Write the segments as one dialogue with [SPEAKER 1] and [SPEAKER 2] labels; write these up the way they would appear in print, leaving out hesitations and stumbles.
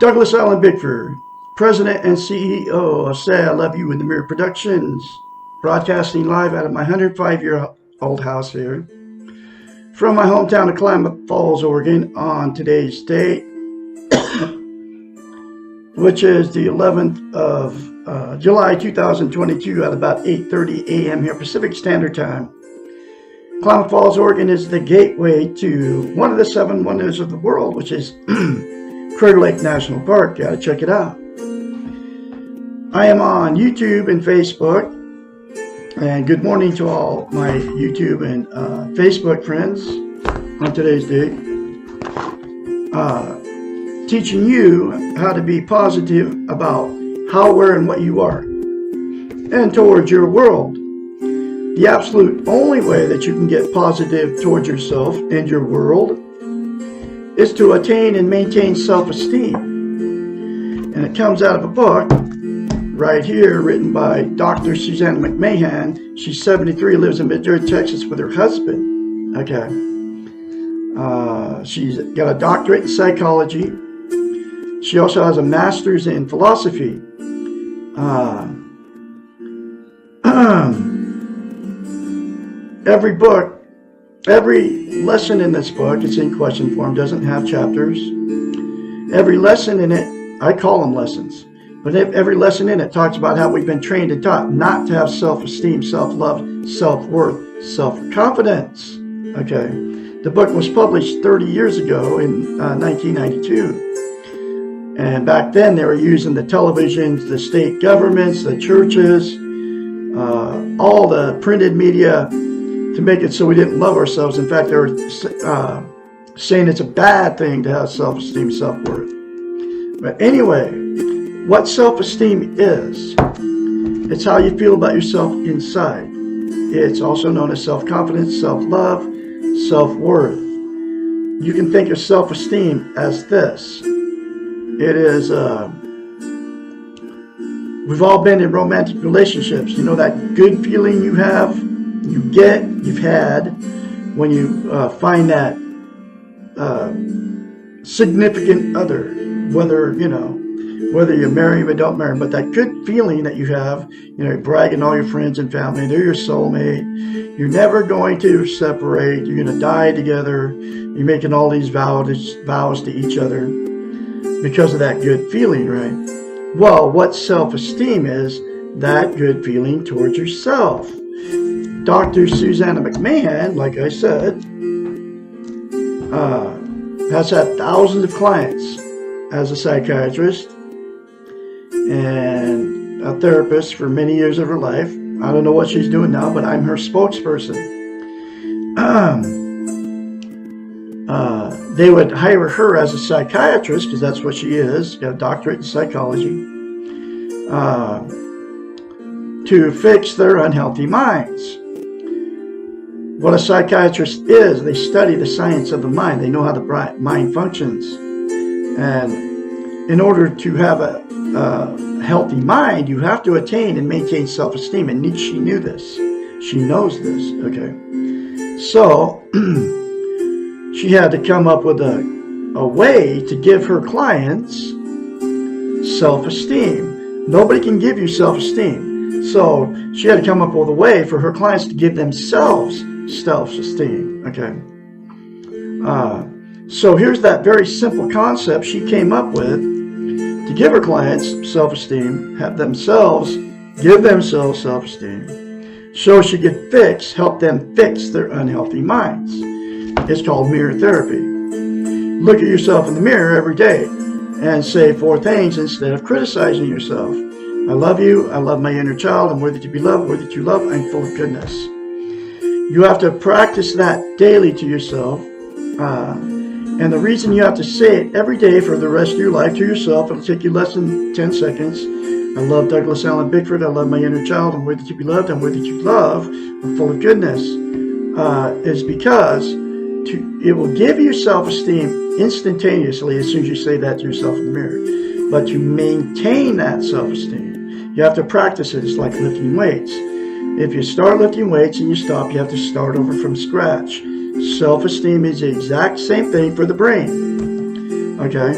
[SPEAKER 1] Douglas Allen Bickford, President and CEO of Say I Love You in the Mirror Productions, broadcasting live out of my 105-year-old house here from my hometown of Klamath Falls, Oregon, on today's date, which is the 11th of July 2022 at about 8:30 a.m. here Pacific Standard Time. Klamath Falls, Oregon is the gateway to one of the 7 wonders of the world, which is Crater Lake National Park. Gotta check it out. I am on YouTube and Facebook, and good morning to all my YouTube and Facebook friends on today's date. Teaching you how to be positive about how, where, and what you are, and towards your world. The absolute only way that you can get positive towards yourself and your world is to attain and maintain self-esteem. And it comes out of a book right here written by Dr. Susanna McMahon. She's 73, lives in Bickford, Texas with her husband. Okay. She's got a doctorate in psychology. She also has a master's in philosophy. Every lesson in this book, it's in question form, doesn't have chapters. Every lesson in it, I call them lessons, but every lesson in it talks about how we've been trained and taught not to have self-esteem, self-love, self-worth, self-confidence. Okay. The book was published 30 years ago in 1992. And back then they were using the televisions, the state governments, the churches, all the printed media to make it so we didn't love ourselves. In fact, they were saying it's a bad thing to have self-esteem, self-worth. But anyway, what self-esteem is, it's how you feel about yourself inside. It's also known as self-confidence, self-love, self-worth. You can think of self-esteem as this. It is, we've all been in romantic relationships. You know that good feeling you have, you've had when you find that significant other, whether you're married or don't marry, but that good feeling that you have, you're bragging all your friends and family, they're your soulmate, you're never going to separate, you're going to die together, you're making all these vows to each other because of that good feeling, right? Well, what self-esteem is, that good feeling towards yourself. Dr. Susanna McMahon, like I said, has had thousands of clients as a psychiatrist and a therapist for many years of her life. I don't know what she's doing now, but I'm her spokesperson. They would hire her as a psychiatrist, because that's what she is, got a doctorate in psychology, to fix their unhealthy minds. What a psychiatrist is, they study the science of the mind. They know how the mind functions. And in order to have a healthy mind, you have to attain and maintain self-esteem. And she knew this. She knows this. Okay. So she had to come up with a way to give her clients self-esteem. Nobody can give you self-esteem. So she had to come up with a way for her clients to give themselves self-esteem. Okay. So here's that very simple concept she came up with to give her clients self-esteem, have themselves give themselves self-esteem, so she could help them fix their unhealthy minds. It's called mirror therapy. Look at yourself in the mirror every day and say 4 things instead of criticizing yourself. I love you. I love my inner child. I'm worthy to be loved. Worthy to love. I'm full of goodness. You have to practice that daily to yourself. And the reason you have to say it every day for the rest of your life to yourself, it'll take you less than 10 seconds. I love Douglas Allen Bickford. I love my inner child. I'm worthy to be loved. I'm worthy to love. I'm full of goodness. Is because it will give you self-esteem instantaneously as soon as you say that to yourself in the mirror. But to maintain that self-esteem, you have to practice it. It's like lifting weights. If you start lifting weights and you stop, you have to start over from scratch. Self-esteem is the exact same thing for the brain. Okay?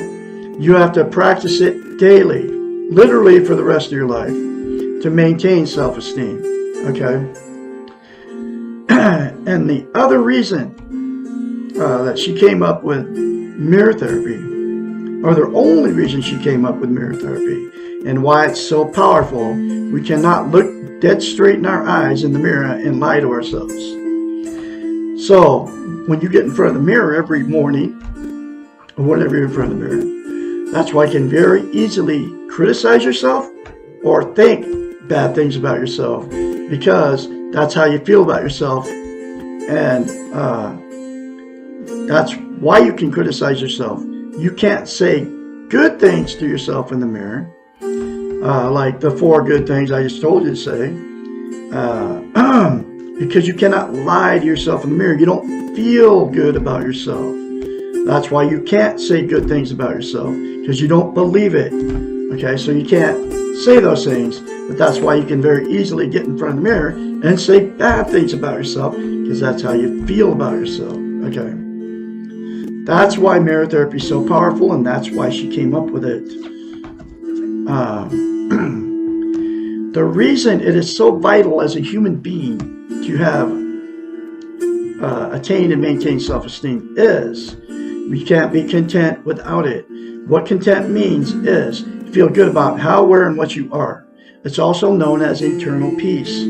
[SPEAKER 1] You have to practice it daily, literally for the rest of your life, to maintain self-esteem. Okay? And the other reason that she came up with mirror therapy, or the only reason she came up with mirror therapy, and why it's so powerful, we cannot look dead straight in our eyes in the mirror and lie to ourselves. So, when you get in front of the mirror every morning, or whenever you're in front of the mirror, that's why you can very easily criticize yourself or think bad things about yourself, because that's how you feel about yourself. And that's why you can criticize yourself. You can't say good things to yourself in the mirror, like the 4 good things I just told you to say, because you cannot lie to yourself in the mirror. You don't feel good about yourself. That's why you can't say good things about yourself, because you don't believe it. Okay, so you can't say those things, but that's why you can very easily get in front of the mirror and say bad things about yourself, because that's how you feel about yourself. Okay, that's why mirror therapy is so powerful, and that's why she came up with it. The reason it is so vital as a human being to have attained and maintain self-esteem is we can't be content without it. What content means is feel good about how, where, and what you are. It's also known as internal peace.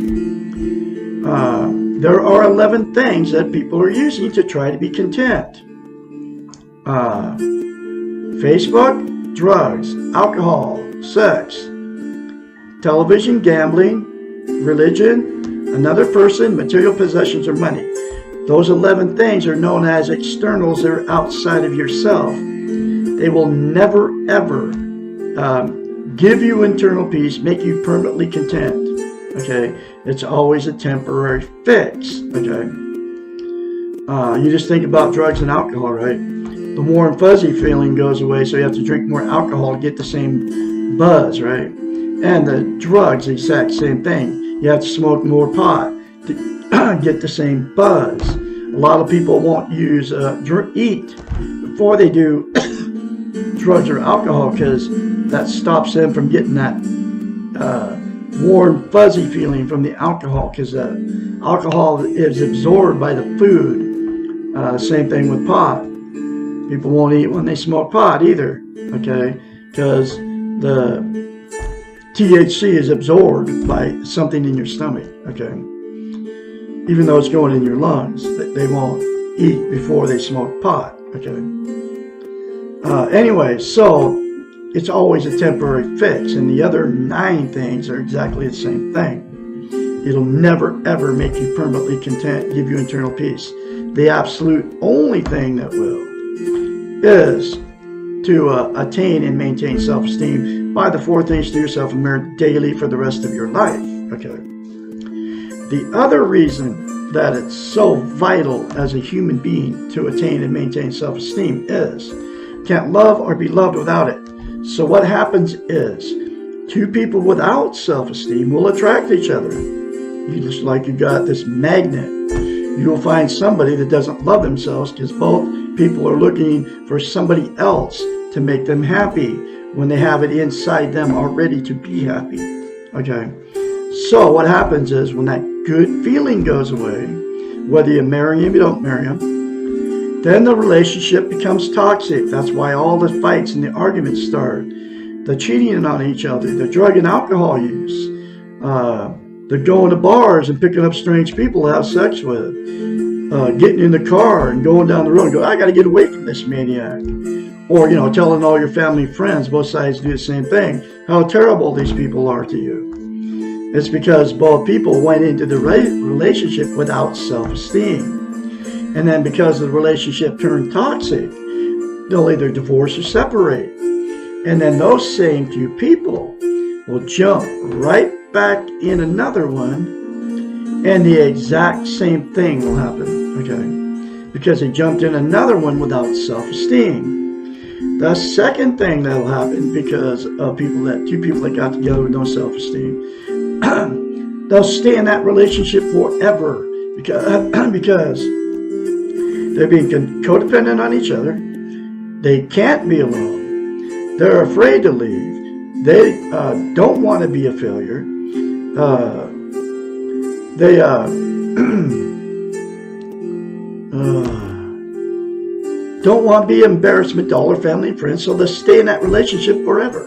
[SPEAKER 1] There are 11 things that people are using to try to be content. Facebook, drugs, alcohol, sex, television, gambling, religion, another person, material possessions, or money. Those 11 things are known as externals. They're outside of yourself. They will never, ever give you internal peace, make you permanently content. Okay? It's always a temporary fix. Okay? You just think about drugs and alcohol, right? The warm, fuzzy feeling goes away, so you have to drink more alcohol to get the same buzz, right? And the drugs, the exact same thing. You have to smoke more pot to get the same buzz. A lot of people won't use eat before they do drugs or alcohol, because that stops them from getting that warm, fuzzy feeling from the alcohol, because alcohol is absorbed by the food. Same thing with pot. People won't eat when they smoke pot either, okay? Because the THC is absorbed by something in your stomach, okay? Even though it's going in your lungs, they won't eat before they smoke pot, okay? Anyway, so it's always a temporary fix, and the other 9 things are exactly the same thing. It'll never, ever make you permanently content, give you internal peace. The absolute only thing that will is to attain and maintain self-esteem by the 4 things to yourself in the mirror daily for the rest of your life. Okay. The other reason that it's so vital as a human being to attain and maintain self-esteem is can't love or be loved without it. So what happens is 2 people without self-esteem will attract each other. You just like you got this magnet. You'll find somebody that doesn't love themselves, because both people are looking for somebody else to make them happy when they have it inside them already to be happy. Okay? So what happens is when that good feeling goes away, whether you marry him, you don't marry him, then the relationship becomes toxic. That's why all the fights and the arguments start. The cheating on each other, the drug and alcohol use, the going to bars and picking up strange people to have sex with, getting in the car and going down the road and go, I got to get away from this maniac. Or, telling all your family and friends, both sides do the same thing, how terrible these people are to you. It's because both people went into the relationship without self-esteem. And then because the relationship turned toxic, they'll either divorce or separate. And then those same 2 people will jump right back in another one, and the exact same thing will happen, okay? Because they jumped in another one without self-esteem. The second thing that'll happen because of 2 people that got together with no self-esteem, they'll stay in that relationship forever because they're being codependent on each other. They can't be alone. They're afraid to leave. They don't want to be a failure. They don't want to be embarrassment to all their family and friends, so they stay in that relationship forever.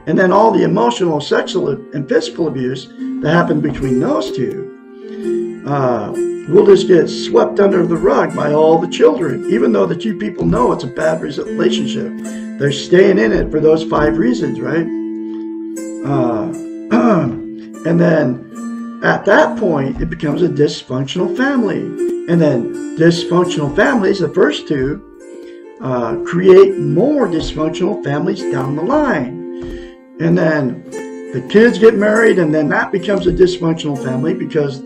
[SPEAKER 1] And then all the emotional, sexual, and physical abuse that happened between those two will just get swept under the rug by all the children, even though the two people know it's a bad relationship. They're staying in it for those 5 reasons, right? And then at that point, it becomes a dysfunctional family. And then dysfunctional families, the first two, create more dysfunctional families down the line. And then the kids get married, and then that becomes a dysfunctional family because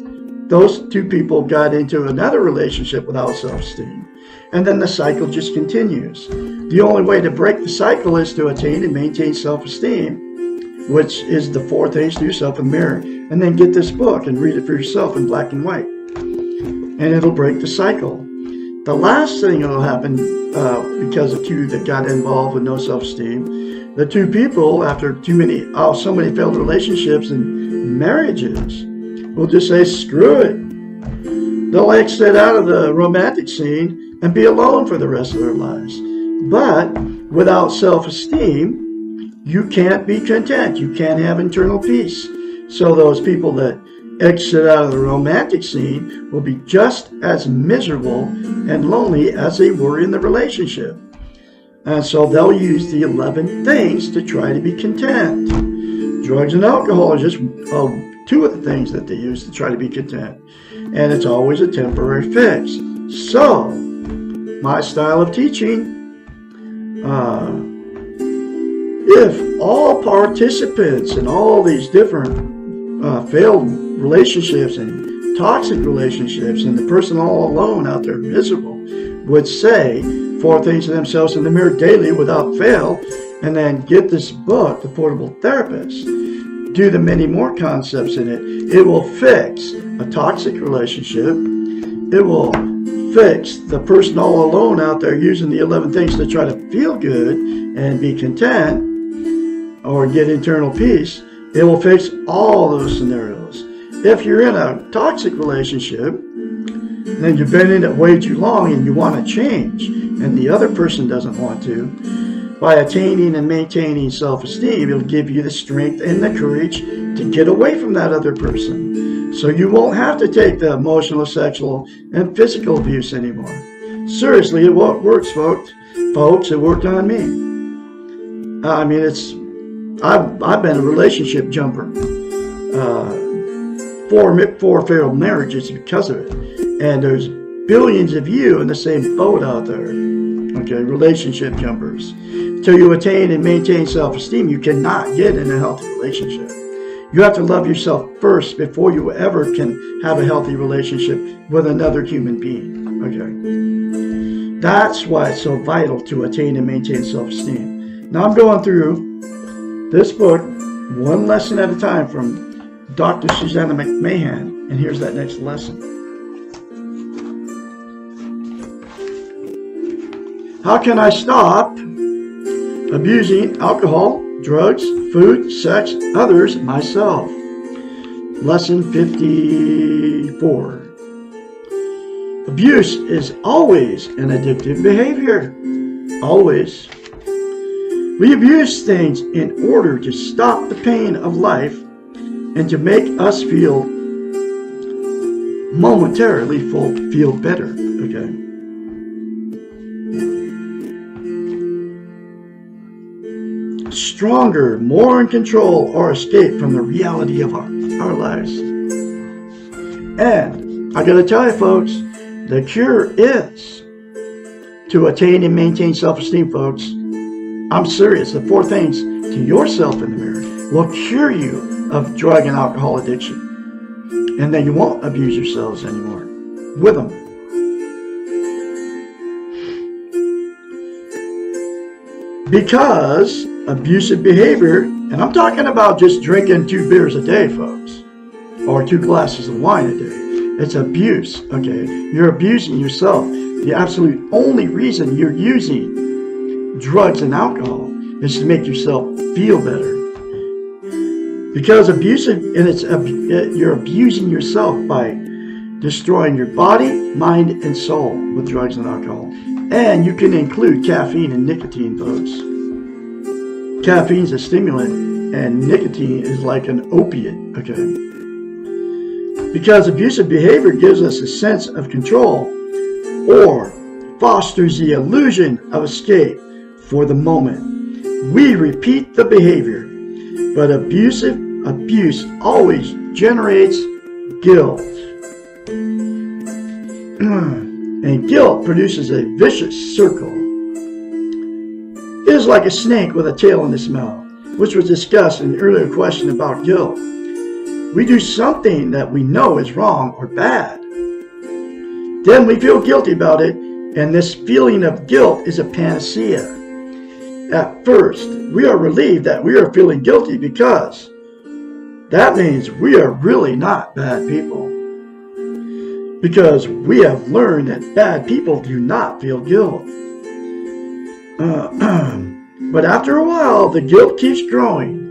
[SPEAKER 1] those two people got into another relationship without self-esteem. And then the cycle just continues. The only way to break the cycle is to attain and maintain self-esteem, which is the 4 things to yourself in the mirror. And then get this book and read it for yourself in black and white. And it'll break the cycle. The last thing that'll happen because of two that got involved with no self-esteem, the two people, after so many failed relationships and marriages, will just say, screw it. They'll exit out of the romantic scene and be alone for the rest of their lives. But without self-esteem, you can't be content. You can't have internal peace. So those people that exit out of the romantic scene will be just as miserable and lonely as they were in the relationship. And so they'll use the 11 things to try to be content. Drugs and alcohol are just 2 of the things that they use to try to be content. And it's always a temporary fix. So, my style of teaching, if all participants in all these different failed relationships and toxic relationships and the person all alone out there miserable would say 4 things to themselves in the mirror daily without fail, and then get this book, The Portable Therapist, do the many more concepts in it, it will fix a toxic relationship. It will fix the person all alone out there using the 11 things to try to feel good and be content or get internal peace. It will fix all those scenarios. If you're in a toxic relationship, then you've been in it way too long and you want to change, and the other person doesn't want to, by attaining and maintaining self-esteem, it'll give you the strength and the courage to get away from that other person. So you won't have to take the emotional, sexual, and physical abuse anymore. Seriously, it works, folks. It worked on me. I mean, I've been a relationship jumper. 4 failed marriages because of it. And there's billions of you in the same boat out there. Okay, relationship jumpers. Till you attain and maintain self-esteem, you cannot get in a healthy relationship. You have to love yourself first before you ever can have a healthy relationship with another human being. Okay. That's why it's so vital to attain and maintain self-esteem. Now I'm going through this book, one lesson at a time, from Dr. Susanna McMahon, and here's that next lesson. How can I stop abusing alcohol, drugs, food, sex, others, myself? Lesson 54. Abuse is always an addictive behavior. Always. We abuse things in order to stop the pain of life and to make us feel momentarily feel better. Okay. Stronger, more in control, or escape from the reality of our lives. And I gotta tell you, folks, the cure is to attain and maintain self-esteem, folks. I'm serious. The 4 things to yourself in the mirror will cure you of drug and alcohol addiction. And then you won't abuse yourselves anymore with them. Because abusive behavior, and I'm talking about just drinking 2 beers a day, folks, or 2 glasses of wine a day. It's abuse, okay? You're abusing yourself. The absolute only reason you're using drugs and alcohol is to make yourself feel better. Because you're abusing yourself by destroying your body, mind, and soul with drugs and alcohol. And you can include caffeine and nicotine, folks. Caffeine is a stimulant, and nicotine is like an opiate, okay? Because abusive behavior gives us a sense of control or fosters the illusion of escape for the moment. We repeat the behavior, but abuse always generates guilt. And guilt produces a vicious circle. It is like a snake with a tail in its mouth, which was discussed in the earlier question about guilt. We do something that we know is wrong or bad. Then we feel guilty about it, and this feeling of guilt is a panacea. At first, we are relieved that we are feeling guilty because that means we are really not bad people. Because we have learned that bad people do not feel guilt. But after a while, the guilt keeps growing.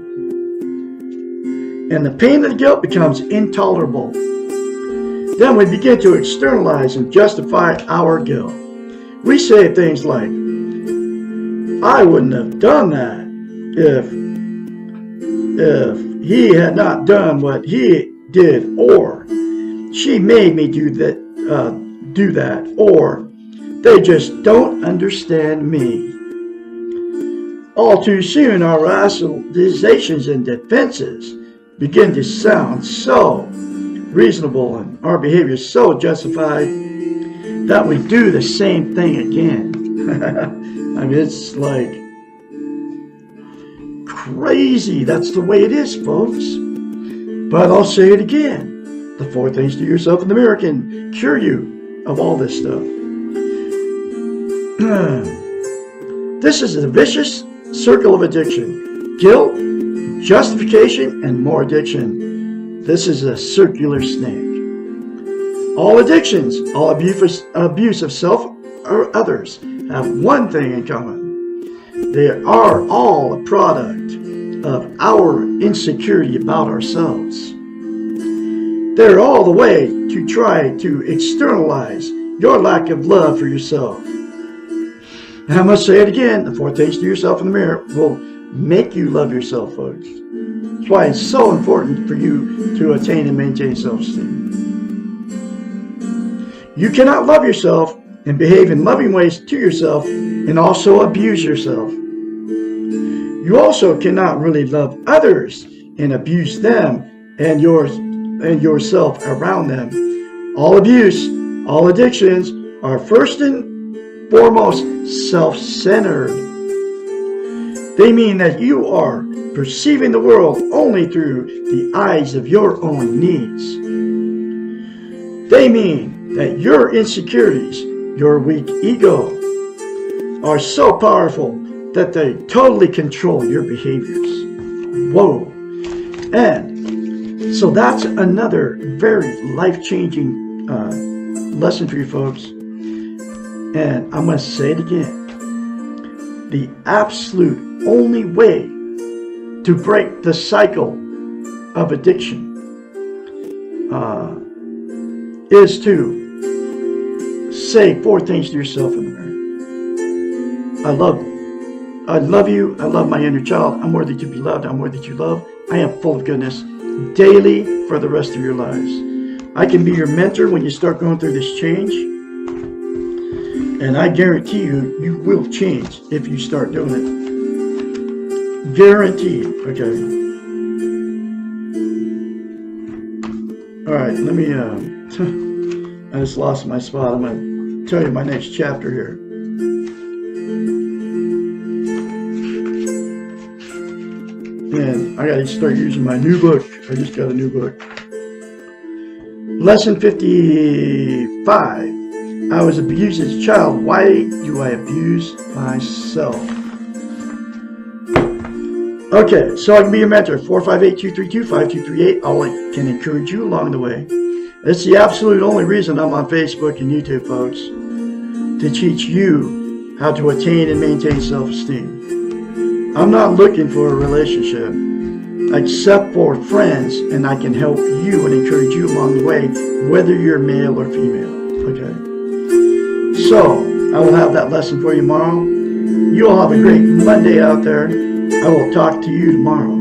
[SPEAKER 1] And the pain of the guilt becomes intolerable. Then we begin to externalize and justify our guilt. We say things like, I wouldn't have done that if he had not done what he did, or she made me do that, or they just don't understand me. All too soon, our rationalizations and defenses begin to sound so reasonable and our behavior is so justified that we do the same thing again. I mean, it's like crazy. That's the way it is, folks. But I'll say it again. The 4 things to yourself in the mirror can cure you of all this stuff. This is a vicious circle of addiction. Guilt, justification, and more addiction. This is a circular snake. All addictions, all abuse of self or others have one thing in common. They are all a product of our insecurity about ourselves. They're all the way to try to externalize your lack of love for yourself. And I must say it again, the 4 things to yourself in the mirror will make you love yourself, folks. That's why it's so important for you to attain and maintain self-esteem. You cannot love yourself and behave in loving ways to yourself and also abuse yourself. You also cannot really love others and abuse them and yourself around them. All abuse, all addictions are first and foremost self-centered. They mean that you are perceiving the world only through the eyes of your own needs. They mean that your insecurities, your weak ego, are so powerful that they totally control your behaviors. Whoa. And so that's another very life-changing lesson for you folks. And I'm going to say it again. The absolute only way to break the cycle of addiction is to say 4 things to yourself in the mirror. I love you. I love my inner child. I'm worthy to be loved. I'm worthy to love. I am full of goodness daily for the rest of your lives. I can be your mentor when you start going through this change. And I guarantee you, you will change if you start doing it. Guaranteed. Okay. All right. Let me, I just lost my spot. I'm going to tell you my next chapter here. And I got to start using my new book. I just got a new book. Lesson 55. I was abused as a child. Why do I abuse myself? Okay, so I can be your mentor. 458-232-5238. I can encourage you along the way. It's the absolute only reason I'm on Facebook and YouTube, folks. To teach you how to attain and maintain self-esteem. I'm not looking for a relationship except for friends, and I can help you and encourage you along the way, whether you're male or female. Okay? So, I will have that lesson for you tomorrow. You all have a great Monday out there. I will talk to you tomorrow.